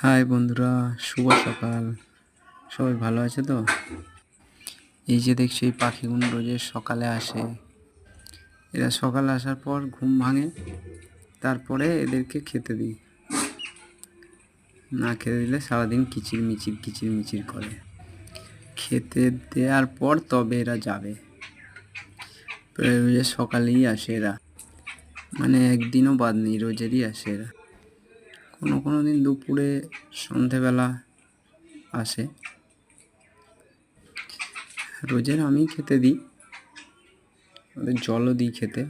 High বন্ধুরা, শুভ সকাল। সবাই ভালো আছে তো? এই যে দেখছি এই পাখিগুলো রোজের সকালে আসে। এরা সকালে আসার পর ঘুম ভাঙে, তারপরে এদেরকে খেতে দিই। না খেতে দিলে সারাদিন কিচিরমিচির করে। খেতে দেওয়ার পর তবে এরা যাবে। রোজের সকালেই আসে এরা, মানে একদিনও বাদ নেই, রোজেরই আসে এরা। কোনো দিন দুপুরে, সন্ধেবেলা আসে। রোজের আমি খেতে দিই, ওদের জলও দিই খেতে।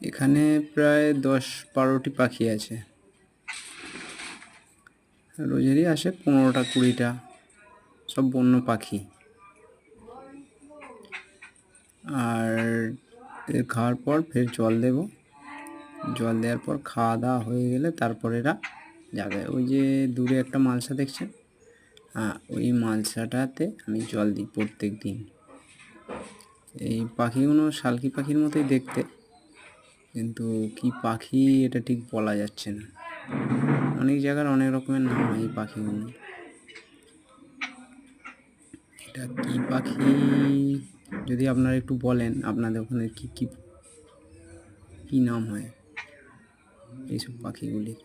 এখানে প্রায় 10-12টি পাখি আছে। রোজেরই আসে 15টা-20টা, সব বন্য পাখি। আর এর খাওয়ার পর ফের জল দেব। জল দেওয়ার পর খাওয়া দাওয়া হয়ে গেলে তারপর এরা যাবে। ওই যে দূরে একটা মালসা দেখছেন, হ্যাঁ, ওই মালসাটাতে আমি জল দিই প্রত্যেক দিন। এই পাখিগুলো শালকি পাখির মতোই দেখতে, কিন্তু কি পাখি এটা ঠিক বলা যাচ্ছে না। অনেক জায়গার অনেক রকমের নাম হয় এই পাখিগুলো। এটা কি পাখি যদি আপনারা একটু বলেন, আপনাদের ওখানে কি নাম হয় এইসব পাখিগুলির?